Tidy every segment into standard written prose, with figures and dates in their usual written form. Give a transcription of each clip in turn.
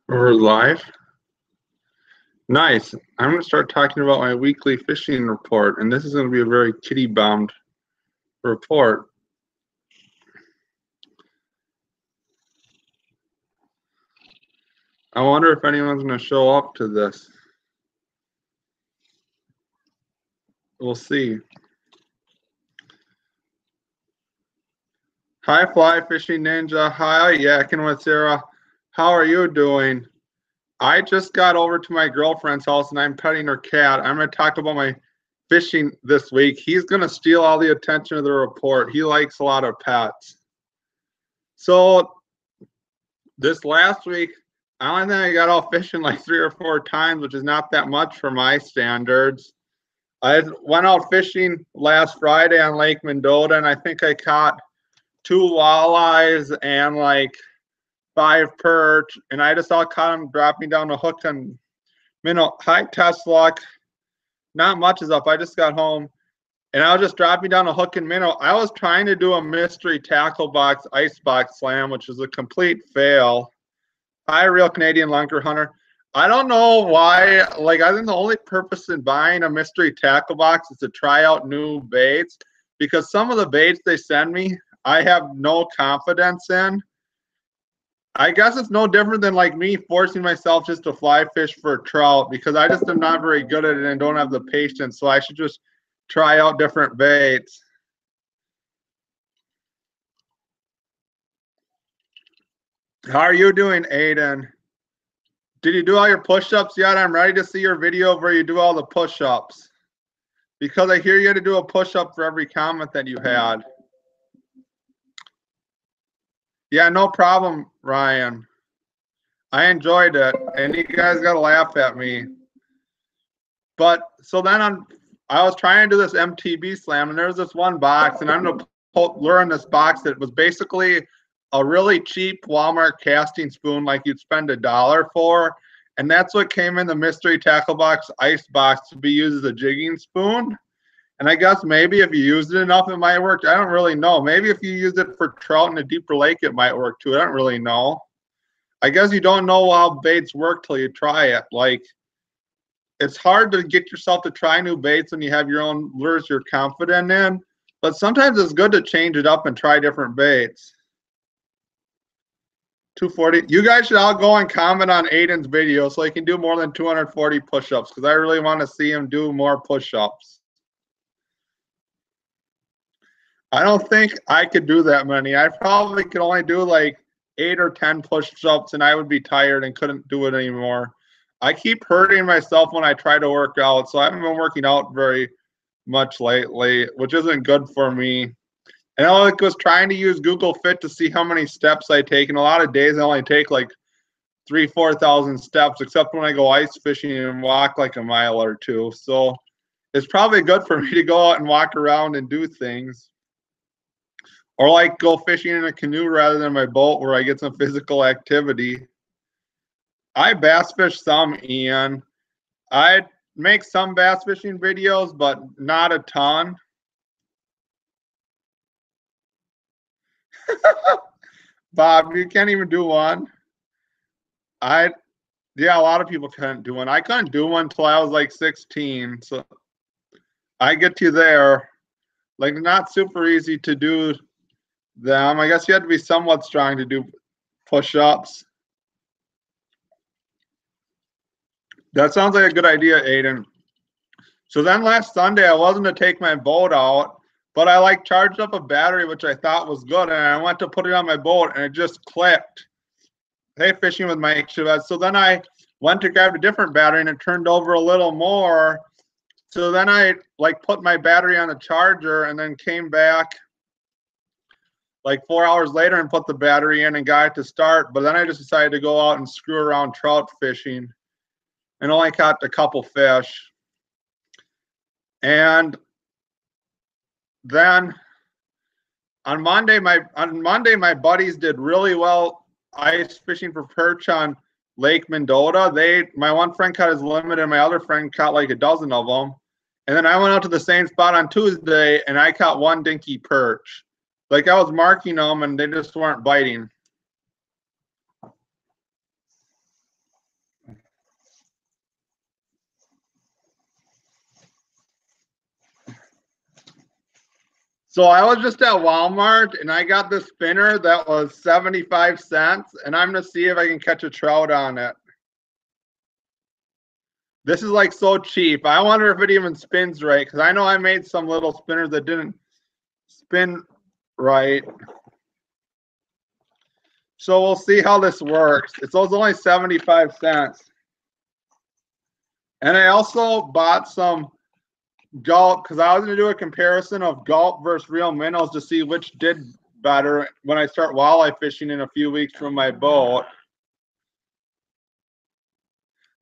We're live. Nice. I'm going to start talking about my weekly fishing report, and this is going to be a very kitty-bound report. I wonder if anyone's going to show up to this. We'll see. Hi, Fly Fishing Ninja. Hi, Yakking with Sarah. How are you doing? I just got over to my girlfriend's house, and I'm petting her cat. I'm going to talk about my fishing this week. He's going to steal all the attention of the report. He likes a lot of pets. So this last week, I only think I got out fishing like 3 or 4 times, which is not that much for my standards. I went out fishing last Friday on Lake Mendota, and I think I caught 2 walleyes and like 5 perch, and I just all caught them dropping down the hook on minnow. High test luck. Not much is up. I just got home, and I was just dropping down a hook and minnow. I was trying to do a mystery tackle box ice box slam, which was a complete fail. Hi, Real Canadian Lunker Hunter. I don't know why. Like, I think the only purpose in buying a mystery tackle box is to try out new baits, because some of the baits they send me, I have no confidence in. I guess it's no different than like me forcing myself just to fly fish for trout, because I just am not very good at it and don't have the patience. So I should just try out different baits. How are you doing, Aiden? Did you do all your push-ups yet? I'm ready to see your video where you do all the push-ups, because I hear you had to do a push-up for every comment that you had. Yeah, no problem, Ryan. I enjoyed it, and you guys got to laugh at me. But so then I was trying to do this MTB slam, and there's this one box, and I'm going to lure in this box that was basically a really cheap Walmart casting spoon, like you'd spend $1 for. And that's what came in the mystery tackle box ice box to be used as a jigging spoon. And I guess maybe if you used it enough, it might work. I don't really know. Maybe if you used it for trout in a deeper lake, it might work too. I don't really know. I guess you don't know how baits work till you try it. Like, it's hard to get yourself to try new baits when you have your own lures you're confident in. But sometimes it's good to change it up and try different baits. 240. You guys should all go and comment on Aiden's video so he can do more than 240 push-ups, because I really want to see him do more push-ups. I don't think I could do that many. I probably could only do like 8 or 10 push-ups, and I would be tired and couldn't do it anymore. I keep hurting myself when I try to work out, so I haven't been working out very much lately, which isn't good for me. And I was trying to use Google Fit to see how many steps I take, and a lot of days I only take like 3,000-4,000 steps, except when I go ice fishing and walk like a mile or two. So it's probably good for me to go out and walk around and do things. Or like go fishing in a canoe rather than my boat, where I get some physical activity. I bass fish some, Ian. I make some bass fishing videos, but not a ton. Bob, you can't even do one. Yeah, a lot of people couldn't do one. I couldn't do one until I was like 16. So I get you there. Like, not super easy to do them. I guess you had to be somewhat strong to do push-ups. That sounds like a good idea, Aiden. So then last Sunday, I wasn't to take my boat out, but I like charged up a battery, which I thought was good, and I went to put it on my boat, and it just clicked. Hey, fishing with Mike Chavez. So then I went to grab a different battery, and it turned over a little more. So then I like put my battery on the charger, and then came back like 4 hours later and put the battery in and got it to start. But then I just decided to go out and screw around trout fishing, and only caught a couple fish. And then on Monday, my buddies did really well ice fishing for perch on Lake Mendota. My one friend caught his limit, and my other friend caught like a dozen of them. And then I went out to the same spot on Tuesday, and I caught one dinky perch. Like, I was marking them, and they just weren't biting. So I was just at Walmart and I got this spinner that was 75 cents and I'm gonna see if I can catch a trout on it. This is like so cheap. I wonder if it even spins right because I know I made some little spinners that didn't spin right. So we'll see how this works. It's only 75 cents. And I also bought some gulp because I was going to do a comparison of gulp versus real minnows to see which did better when I start walleye fishing in a few weeks from my boat.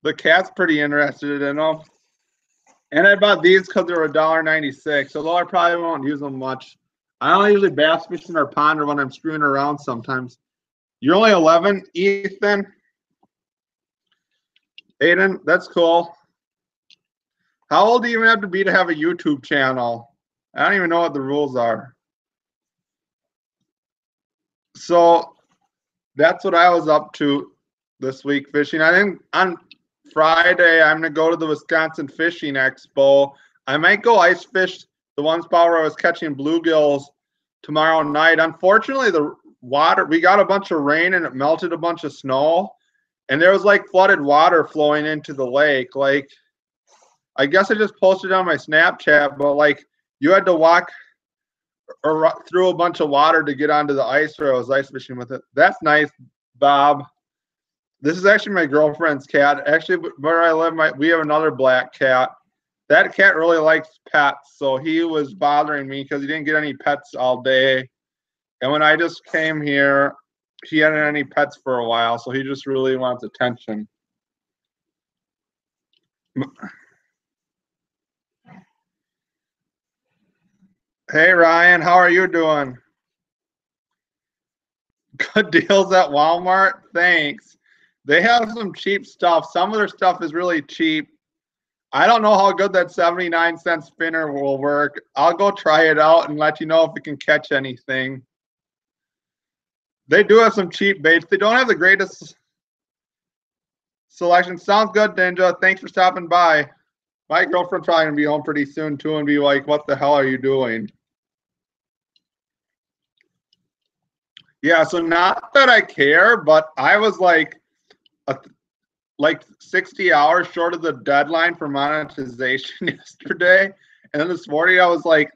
The cat's pretty interested in them. And I bought these because they were $1.96, although I probably won't use them much. I don't usually bass fish in our pond or when I'm screwing around sometimes. You're only 11, Ethan? Aiden, that's cool. How old do you even have to be to have a YouTube channel? I don't even know what the rules are. So that's what I was up to this week fishing. I think on Friday I'm gonna go to the Wisconsin Fishing Expo. I might go ice fish the one spot where I was catching bluegills tomorrow night. Unfortunately, the water, we got a bunch of rain and it melted a bunch of snow, and there was like flooded water flowing into the lake. Like, I guess I just posted on my Snapchat, but like you had to walk or through a bunch of water to get onto the ice where I was ice fishing with it. That's nice, Bob. This is actually my girlfriend's cat. Actually, where I live, we have another black cat. That cat really likes pets, so he was bothering me because he didn't get any pets all day. And when I just came here, he hadn't had any pets for a while, so he just really wants attention. Hey, Ryan, how are you doing? Good deals at Walmart? Thanks. They have some cheap stuff. Some of their stuff is really cheap. I don't know how good that 79-cent spinner will work. I'll go try it out and let you know if it can catch anything. They do have some cheap baits. They don't have the greatest selection. Sounds good, Ninja. Thanks for stopping by. My girlfriend's probably going to be home pretty soon, too, and be like, what the hell are you doing? Yeah, so not that I care, but I was like 60 hours short of the deadline for monetization yesterday. And then this morning I was like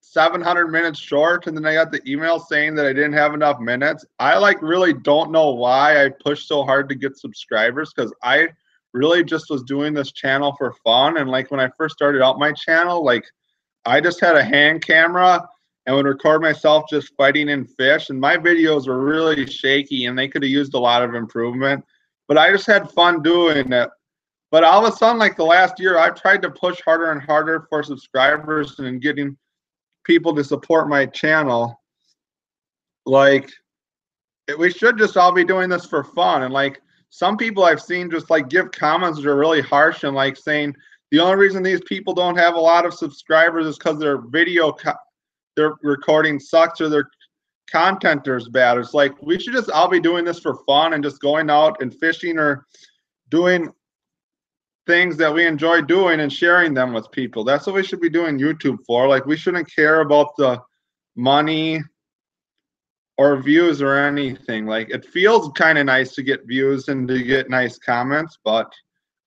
700 minutes short, and then I got the email saying that I didn't have enough minutes. I like really don't know why I pushed so hard to get subscribers, because I really just was doing this channel for fun. And like when I first started out my channel, like I just had a hand camera and would record myself just fighting in fish, and my videos were really shaky and they could have used a lot of improvement, but I just had fun doing it. But all of a sudden, like the last year, I've tried to push harder and harder for subscribers and getting people to support my channel. Like, we should just all be doing this for fun. And like some people I've seen just like give comments that are really harsh and like saying the only reason these people don't have a lot of subscribers is because their their recording sucks or their content is bad. It's like we should just all be doing this for fun and just going out and fishing or doing things that we enjoy doing and sharing them with people. That's what we should be doing YouTube for. Like, we shouldn't care about the money or views or anything. Like, it feels kind of nice to get views and to get nice comments, but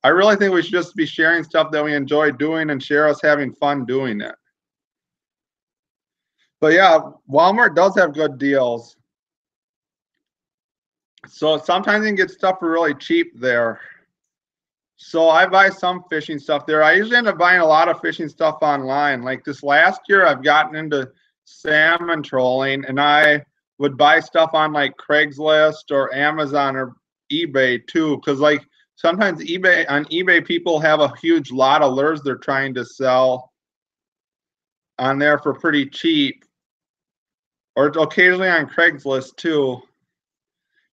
I really think we should just be sharing stuff that we enjoy doing and share us having fun doing it. But yeah, Walmart does have good deals. So sometimes you can get stuff for really cheap there. So I buy some fishing stuff there. I usually end up buying a lot of fishing stuff online. Like this last year, I've gotten into salmon trolling, and I would buy stuff on like Craigslist or Amazon or eBay too. Because like sometimes on eBay, people have a huge lot of lures they're trying to sell on there for pretty cheap. Or occasionally on Craigslist too.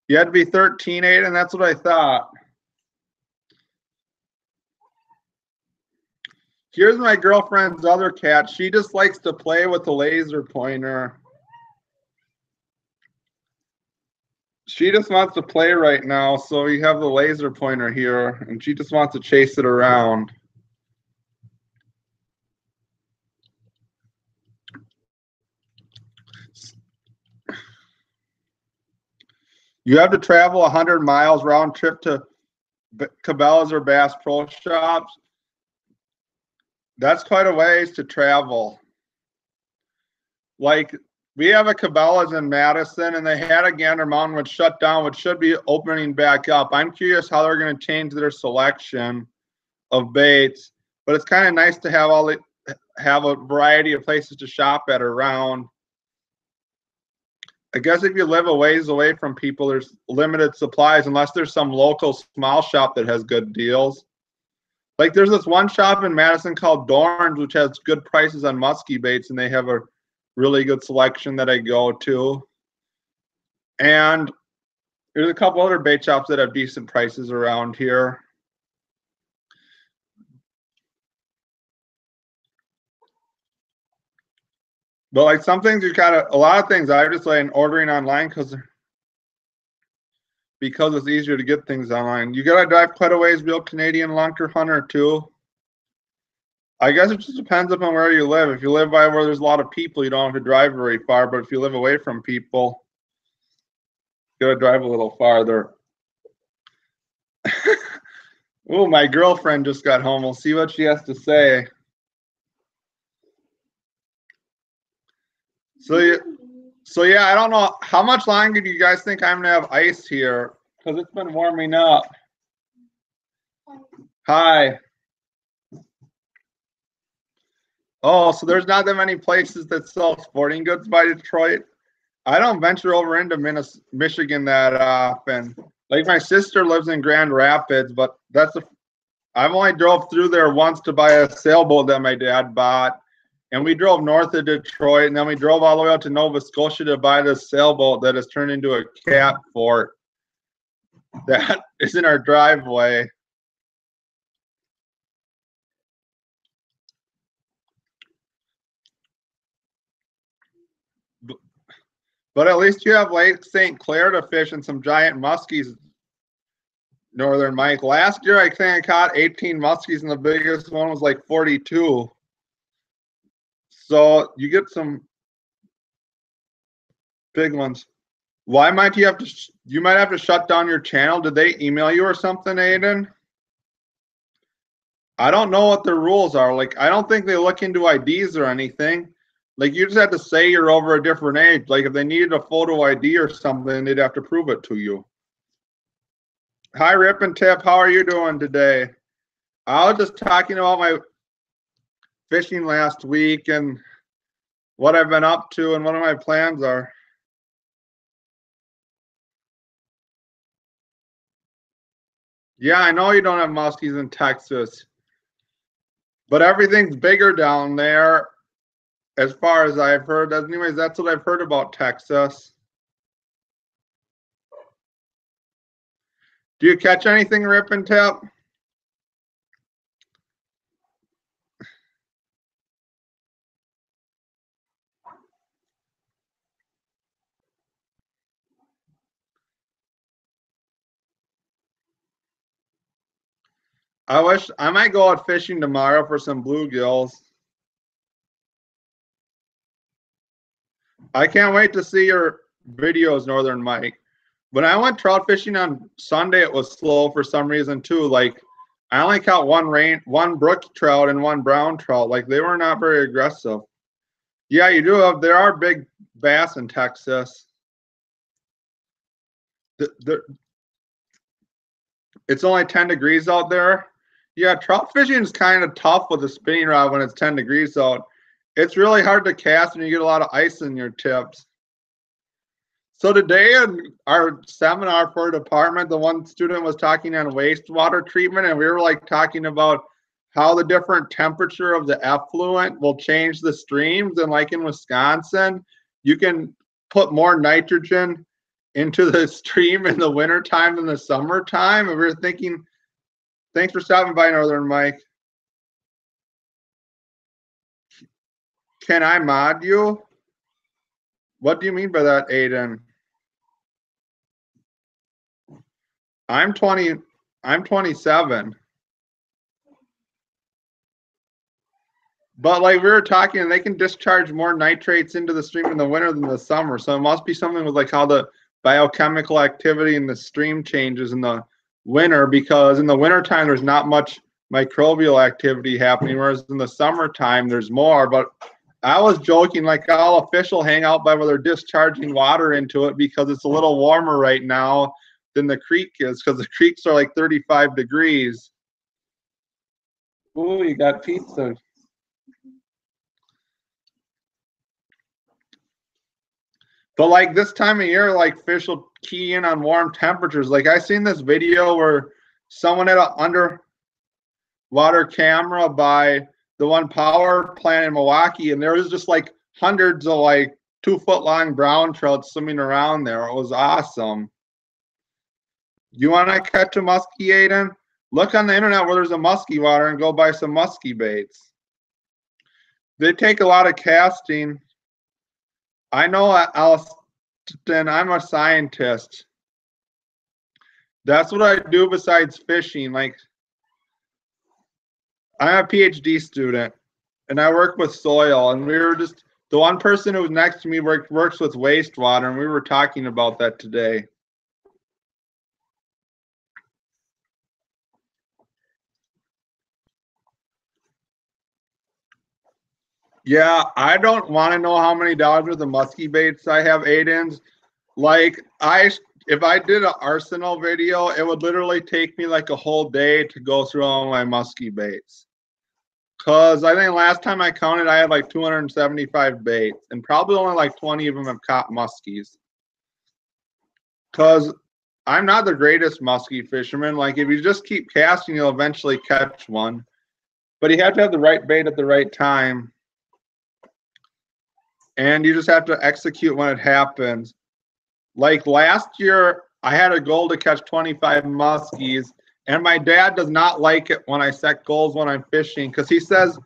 You had to be 13, and that's what I thought. Here's my girlfriend's other cat. She just likes to play with the laser pointer. She just wants to play right now, so we have the laser pointer here, and she just wants to chase it around. You have to travel 100 miles round trip to Cabela's or Bass Pro Shops. That's quite a ways to travel. Like, we have a Cabela's in Madison, and they had a Gander Mountain, which shut down, which should be opening back up. I'm curious how they're going to change their selection of baits, but it's kind of nice to have a variety of places to shop at around. I guess if you live a ways away from people, there's limited supplies unless there's some local small shop that has good deals. Like, there's this one shop in Madison called Dorn's, which has good prices on musky baits, and they have a really good selection that I go to. And there's a couple other bait shops that have decent prices around here. But like some things you gotta, a lot of things I just like ordering online because it's easier to get things online. You gotta drive quite a ways, real Canadian lunker hunter too. I guess it just depends upon where you live. If you live by where there's a lot of people, you don't have to drive very far. But if you live away from people, you gotta drive a little farther. Oh, my girlfriend just got home. We'll see what she has to say. So yeah, I don't know how much longer do you guys think I'm gonna have ice here, because it's been warming up. Hi. Oh, so there's not that many places that sell sporting goods by Detroit. I don't venture over into Michigan that often. Like, my sister lives in Grand Rapids, but I've only drove through there once to buy a sailboat that my dad bought. And we drove north of Detroit, and then we drove all the way out to Nova Scotia to buy this sailboat that has turned into a cat fort that is in our driveway. But at least you have Lake St. Clair to fish and some giant muskies, Northern Mike. Last year, I think I caught 18 muskies, and the biggest one was like 42. So you get some big ones. Why might you have to? You might have to shut down your channel. Did they email you or something, Aiden? I don't know what their rules are. Like, I don't think they look into IDs or anything. Like, you just have to say you're over a different age. Like, if they needed a photo ID or something, they'd have to prove it to you. Hi, Rip and Tip. How are you doing today? I was just talking about my fishing last week and what I've been up to and what my plans are. Yeah, I know you don't have muskies in Texas, but everything's bigger down there as far as I've heard. Anyways, that's what I've heard about Texas. Do you catch anything, Rip and Tip? I wish I might go out fishing tomorrow for some bluegills. I can't wait to see your videos, Northern Mike. When I went trout fishing on Sunday, it was slow for some reason too. Like, I only caught one brook trout and one brown trout. Like, they were not very aggressive. Yeah, you do have. There are big bass in Texas. It's only 10 degrees out there. Yeah, trout fishing is kind of tough with a spinning rod when it's 10 degrees out. It's really hard to cast when you get a lot of ice in your tips. So today in our seminar for department, the one student was talking on wastewater treatment, and we were like talking about how the different temperature of the effluent will change the streams. And like in Wisconsin, you can put more nitrogen into the stream in the wintertime than the summertime. And we were thinking, thanks for stopping by, Northern Mike. Can I mod you? What do you mean by that, Aiden? I'm 27. But like we were talking, they can discharge more nitrates into the stream in the winter than the summer. So it must be something with like how the biochemical activity in the stream changes in the winter, because in the wintertime there's not much microbial activity happening, whereas in the summertime there's more. But I was joking, like all the fish will hang out by where they're discharging water into it because it's a little warmer right now than the creek is, because the creeks are like 35 degrees. Ooh, you got pizza. But like this time of year, like fish will key in on warm temperatures. Like I seen this video where someone had an underwater camera by the one power plant in Milwaukee, and there was just like hundreds of like 2-foot long brown trout swimming around there. It was awesome. You want to catch a muskie, Aiden? Look on the internet where there's a musky water and go buy some musky baits. They take a lot of casting. I know, Alston, I'm a scientist. That's what I do besides fishing. Like, I'm a PhD student, and I work with soil. And we were just, the one person who was next to me works with wastewater, and we were talking about that today. Yeah, I don't want to know how many dollars worth of musky baits I have, Aiden's. Like, if I did an arsenal video, it would literally take me like a whole day to go through all my musky baits. Cause I think last time I counted, I had like 275 baits, and probably only like 20 of them have caught muskies. Cause I'm not the greatest musky fisherman. Like, if you just keep casting, you'll eventually catch one. But you have to have the right bait at the right time. And you just have to execute when it happens. Like last year, I had a goal to catch 25 muskies, and my dad does not like it when I set goals when I'm fishing, because he says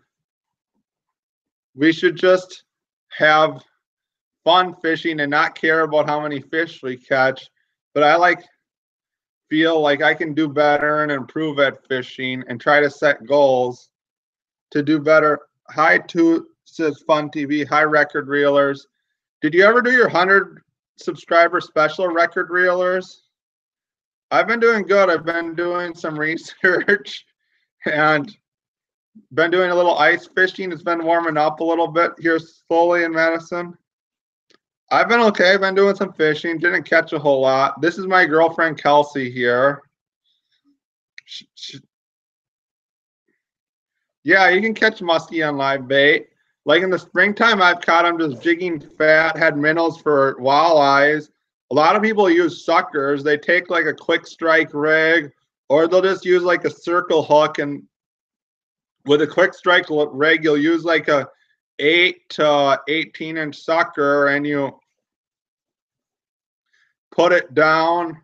we should just have fun fishing and not care about how many fish we catch. But I feel like I can do better and improve at fishing and try to set goals to do better. Hi, says Fun TV. Hi, record reelers. Did you ever do your 100 subscriber special, record reelers? I've been doing good. I've been doing some research and been doing a little ice fishing. It's been warming up a little bit here slowly in Madison. I've been okay. I've been doing some fishing. Didn't catch a whole lot. This is my girlfriend Kelsey here. Yeah, you can catch muskie on live bait. Like in the springtime, I've caught them just jigging fathead minnows for walleyes. A lot of people use suckers. They take like a quick strike rig, or they'll just use like a circle hook. And with a quick strike rig, you'll use like a 8 to 18-inch sucker, and you put it down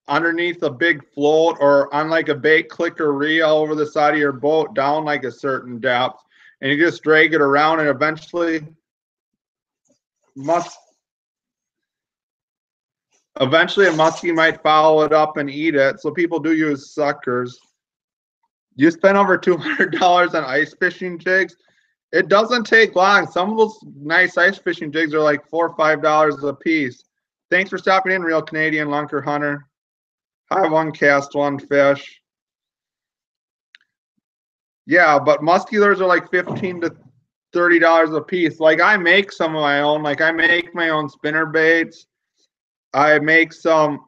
underneath a big float or on like a bait clicker reel over the side of your boat down like a certain depth, and you just drag it around, and eventually a muskie might follow it up and eat it. So people do use suckers. You spend over $200 on ice fishing jigs. It doesn't take long. Some of those nice ice fishing jigs are like $4 or $5 a piece. Thanks for stopping in, Real Canadian Lunker Hunter. Hi, one cast, one fish. Yeah, but musky lures are like $15 to $30 a piece. Like, I make some of my own. Like, I make my own spinner baits. I make some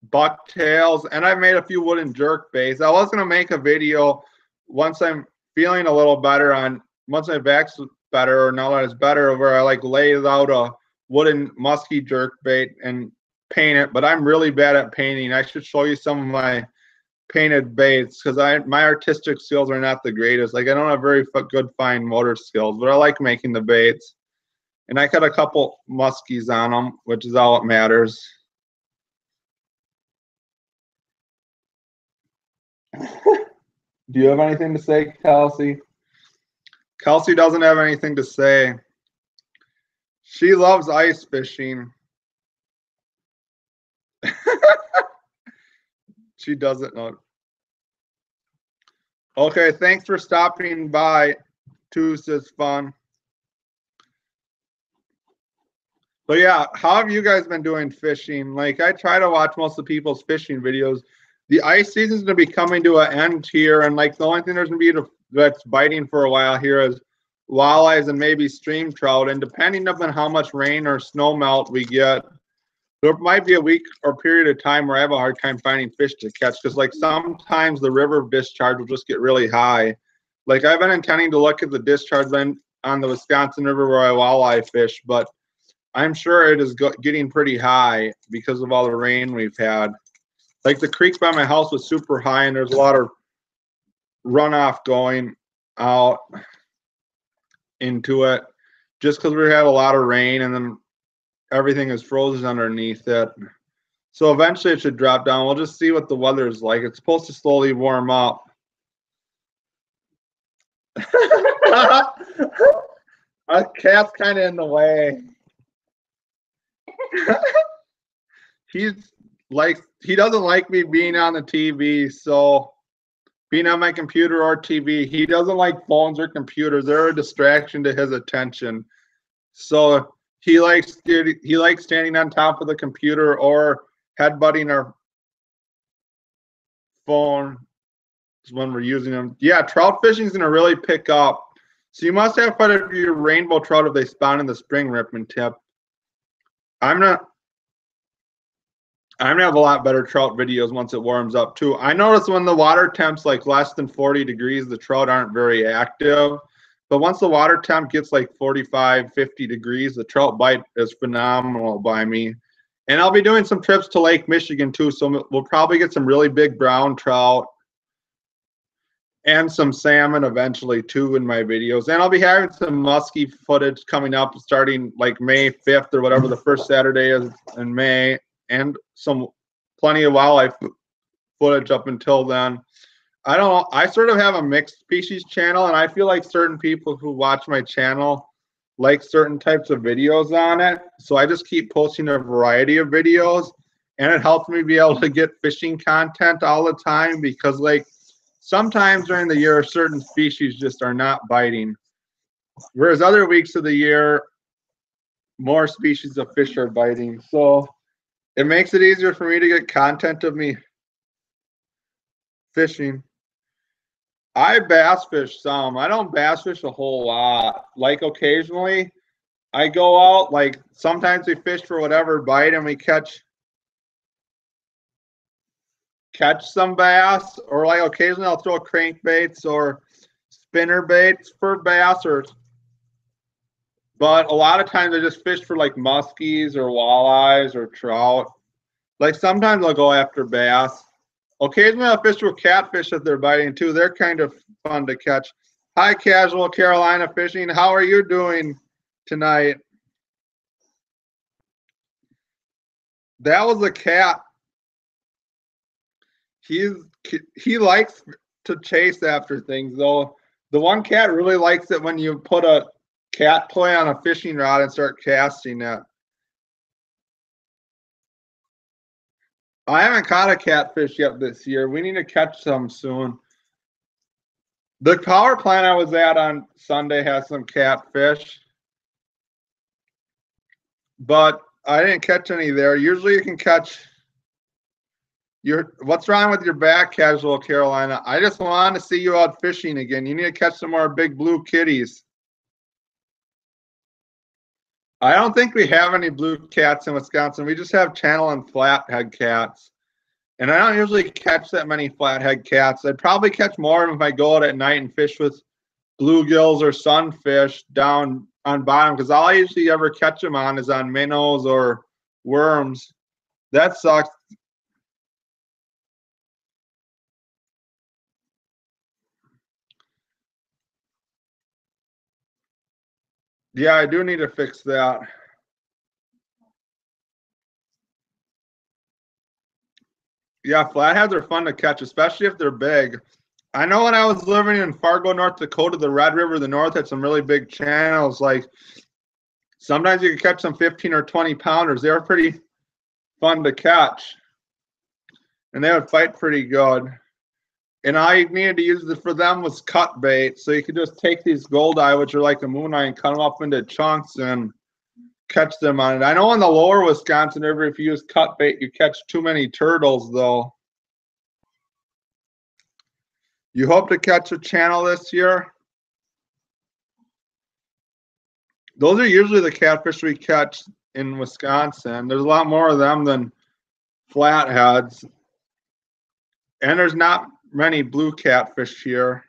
bucktails, and I made a few wooden jerk baits. I was gonna make a video once I'm feeling a little better, once my back's better, or now that it's better, where I like lay out a wooden musky jerk bait and paint it. But I'm really bad at painting. I should show you some of my painted baits, because my artistic skills are not the greatest. Like, I don't have very good fine motor skills, but I like making the baits. And I cut a couple muskies on them, which is all that matters. Do you have anything to say, Kelsey? Kelsey doesn't have anything to say. She loves ice fishing. She doesn't know. Okay, thanks for stopping by. Tuesday's fun. But yeah, how have you guys been doing fishing? Like I try to watch most of the people's fishing videos. The ice season's gonna be coming to an end here, and like the only thing there's gonna be that's biting for a while here is walleyes and maybe stream trout. And depending upon how much rain or snow melt we get, there might be a week or period of time where I have a hard time finding fish to catch because like sometimes the river discharge will just get really high. Like I've been intending to look at the discharge on the Wisconsin River where I walleye fish, but I'm sure it is getting pretty high because of all the rain we've had. Like the creek by my house was super high, and there's a lot of runoff going out into it just because we had a lot of rain, and then everything is frozen underneath it. So eventually it should drop down. We'll just see what the weather is like. It's supposed to slowly warm up. Our cat's kind of in the way. He's like, he doesn't like me being on the TV, so being on my computer or TV. He doesn't like phones or computers. They're a distraction to his attention. So he likes standing on top of the computer or headbutting our phone when we're using them. Yeah, trout fishing is going to really pick up. So you must have quite a few rainbow trout if they spawn in the spring, Rip and Tip. I'm gonna have a lot better trout videos once it warms up too. I notice when the water temp's like less than 40 degrees, the trout aren't very active. But once the water temp gets like 45, 50 degrees, the trout bite is phenomenal by me. And I'll be doing some trips to Lake Michigan too, so we'll probably get some really big brown trout and some salmon eventually too in my videos. And I'll be having some musky footage coming up starting like May 5th or whatever the first Saturday is in May, and plenty of wildlife footage up until then. I don't know. I sort of have a mixed species channel, and I feel like certain people who watch my channel like certain types of videos on it. So I just keep posting a variety of videos, and it helps me be able to get fishing content all the time because like sometimes during the year, certain species just are not biting. Whereas other weeks of the year, more species of fish are biting. So it makes it easier for me to get content of me fishing. I bass fish some. I don't bass fish a whole lot. Like occasionally I go out, like sometimes we fish for whatever bite and we catch some bass, or like occasionally I'll throw crankbaits or spinner baits for bass, but a lot of times I just fish for like muskies or walleyes or trout. Like sometimes I'll go after bass. Occasionally I'll fish with catfish if they're biting too. They're kind of fun to catch. Hi, Casual Carolina Fishing. How are you doing tonight? That was a cat. He likes to chase after things though. The one cat really likes it when you put a cat toy on a fishing rod and start casting it. I haven't caught a catfish yet this year. We need to catch some soon. The power plant I was at on Sunday has some catfish, but I didn't catch any there. Usually you can catch what's wrong with your back, Casual Carolina? I just want to see you out fishing again. You need to catch some more big blue kitties. I don't think we have any blue cats in Wisconsin. We just have channel and flathead cats. And I don't usually catch that many flathead cats. I'd probably catch more of them if I go out at night and fish with bluegills or sunfish down on bottom, because all I usually ever catch them on is on minnows or worms. That sucks. Yeah, I do need to fix that. Yeah, flatheads are fun to catch, especially if they're big. I know when I was living in Fargo, North Dakota, the Red River, the North had some really big channels. Like sometimes you could catch some 15 or 20 pounders. They were pretty fun to catch, and they would fight pretty good. And all you needed to use for them was cut bait. So you could just take these goldeye, which are like a moon eye, and cut them up into chunks and catch them on it. I know in the lower Wisconsin River, if you use cut bait, you catch too many turtles, though. You hope to catch a channel this year? Those are usually the catfish we catch in Wisconsin. There's a lot more of them than flatheads. And there's not many blue catfish here.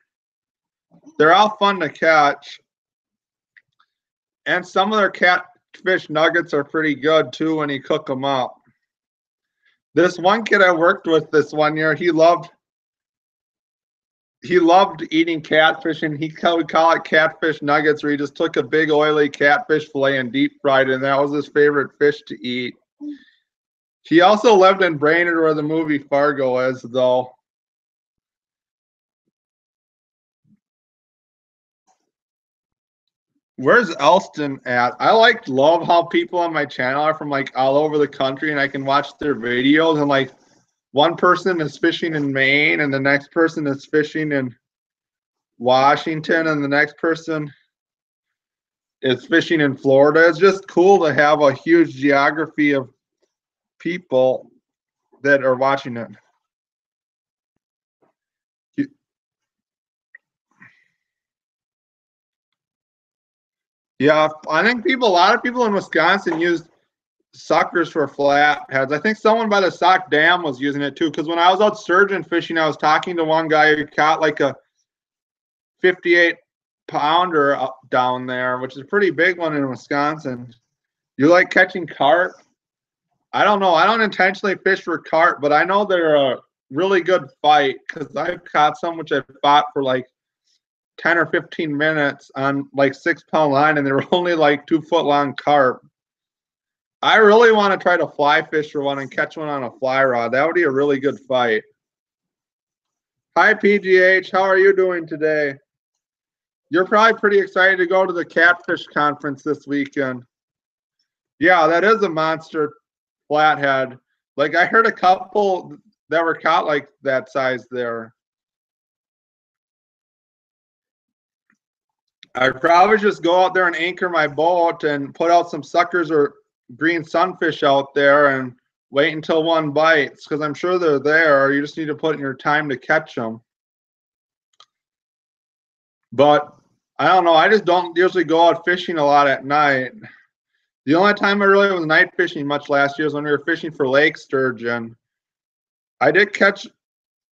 They're all fun to catch. And some of their catfish nuggets are pretty good too when you cook them up. This one kid I worked with this one year, he loved eating catfish, and we call it catfish nuggets, where he just took a big oily catfish fillet and deep fried it, and that was his favorite fish to eat. He also lived in Brainerd, where the movie Fargo is, though. Where's Elston at? I love how people on my channel are from like all over the country, and I can watch their videos, and like one person is fishing in Maine, and the next person is fishing in Washington, and the next person is fishing in Florida. It's just cool to have a huge geography of people that are watching it. Yeah, I think a lot of people in Wisconsin use suckers for flatheads. I think someone by the Sock Dam was using it too, because when I was out sturgeon fishing, I was talking to one guy who caught like a 58-pounder down there, which is a pretty big one in Wisconsin. You like catching carp? I don't know. I don't intentionally fish for carp, but I know they're a really good fight, because I've caught some which I fought for like 10 or 15 minutes on like 6-pound line, and they were only like 2-foot long carp. I really want to try to fly fish for one and catch one on a fly rod. That would be a really good fight. Hi, PGH. How are you doing today? You're probably pretty excited to go to the catfish conference this weekend. Yeah, that is a monster flathead. Like, I heard a couple that were caught like that size there. I'd probably just go out there and anchor my boat and put out some suckers or green sunfish out there and wait until one bites, because I'm sure they're there. You just need to put in your time to catch them. But I don't know. I just don't usually go out fishing a lot at night. The only time I really was night fishing much last year was when we were fishing for lake sturgeon. I did catch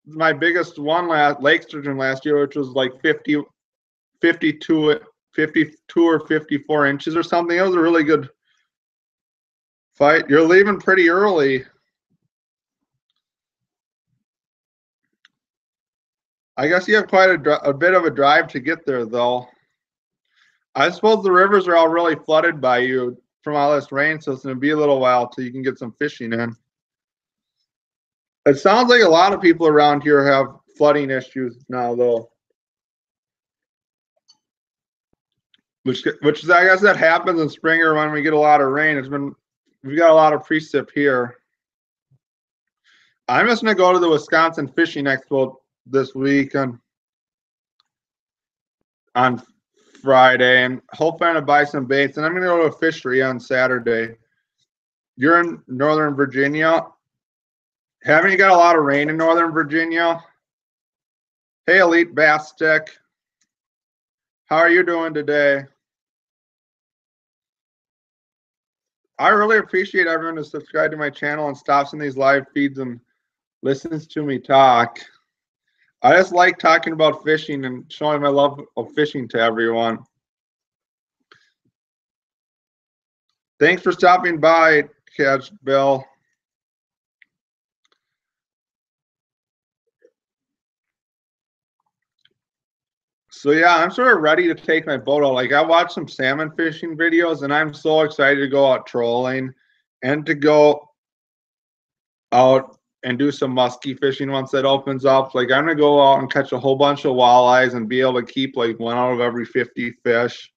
my biggest one lake sturgeon last year, which was like 52 or 54 inches or something. It was a really good fight. You're leaving pretty early. I guess you have quite a bit of a drive to get there, though. I suppose the rivers are all really flooded by you from all this rain, so it's going to be a little while till you can get some fishing in. It sounds like a lot of people around here have flooding issues now, though. Which is, I guess that happens in spring or when we get a lot of rain. We've got a lot of precip here. I'm just gonna go to the Wisconsin Fishing Expo this week on Friday, and hopefully I'm gonna buy some baits, and I'm gonna go to a fishery on Saturday. You're in Northern Virginia. Haven't you got a lot of rain in Northern Virginia? Hey, Elite Bass Stick. How are you doing today? I really appreciate everyone who subscribed to my channel and stops in these live feeds and listens to me talk. I just like talking about fishing and showing my love of fishing to everyone. Thanks for stopping by, Catch Bill. So yeah, I'm sort of ready to take my boat out. Like, I watched some salmon fishing videos, and I'm so excited to go out trolling and to go out and do some musky fishing once that opens up. Like, I'm gonna go out and catch a whole bunch of walleyes and be able to keep like one out of every 50 fish.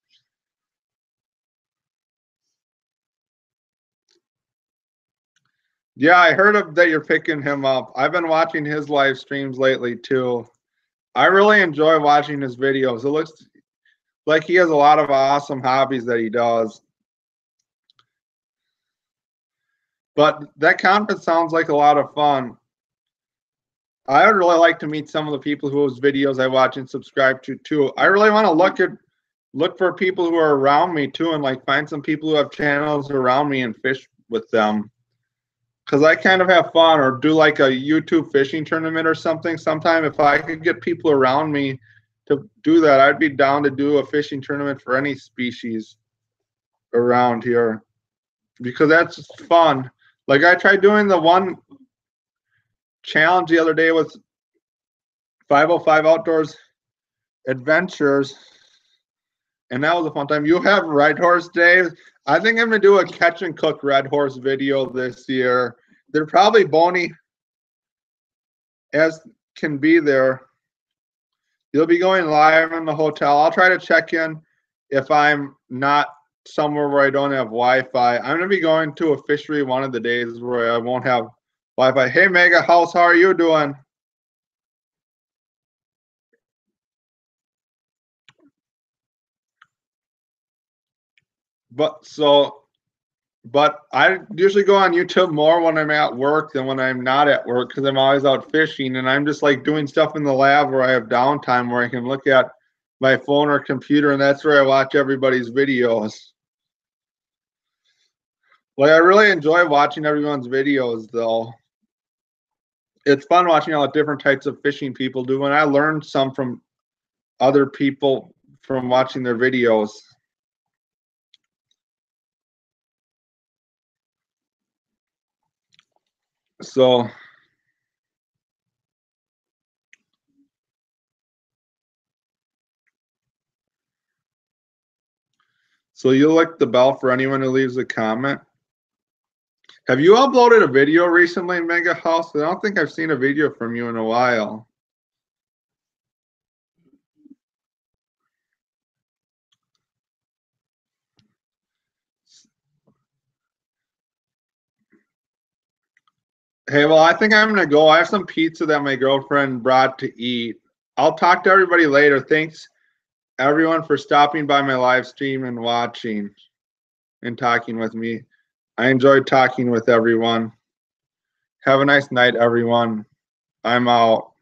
Yeah, I heard that you're picking him up. I've been watching his live streams lately too. I really enjoy watching his videos. It looks like he has a lot of awesome hobbies that he does. But that conference sounds like a lot of fun. I would really like to meet some of the people whose videos I watch and subscribe to too. I really want to look for people who are around me too, and like find some people who have channels around me and fish with them. Because I kind of have fun, or do like a YouTube fishing tournament or something. Sometime if I could get people around me to do that, I'd be down to do a fishing tournament for any species around here, because that's fun. Like I tried doing the one challenge the other day with 505 Outdoors Adventures, and that was a fun time. You have Red Horse Days. I think I'm gonna do a catch and cook Red Horse video this year. They're probably bony as can be there. You'll be going live in the hotel. I'll try to check in if I'm not somewhere where I don't have Wi-Fi. I'm gonna be going to a fishery one of the days where I won't have Wi-Fi. Hey Mega House, how are you doing? But I usually go on YouTube more when I'm at work than when I'm not at work, because I'm always out fishing and I'm just like doing stuff in the lab where I have downtime where I can look at my phone or computer, and that's where I watch everybody's videos. Like I really enjoy watching everyone's videos though. It's fun watching all the different types of fishing people do, and I learned some from other people from watching their videos. So you'll like the bell for anyone who leaves a comment. Have you uploaded a video recently, Mega House? I don't think I've seen a video from you in a while. Hey, well, I think I'm gonna go. I have some pizza that my girlfriend brought to eat. I'll talk to everybody later. Thanks everyone for stopping by my live stream and watching and talking with me. I enjoyed talking with everyone. Have a nice night, everyone. I'm out.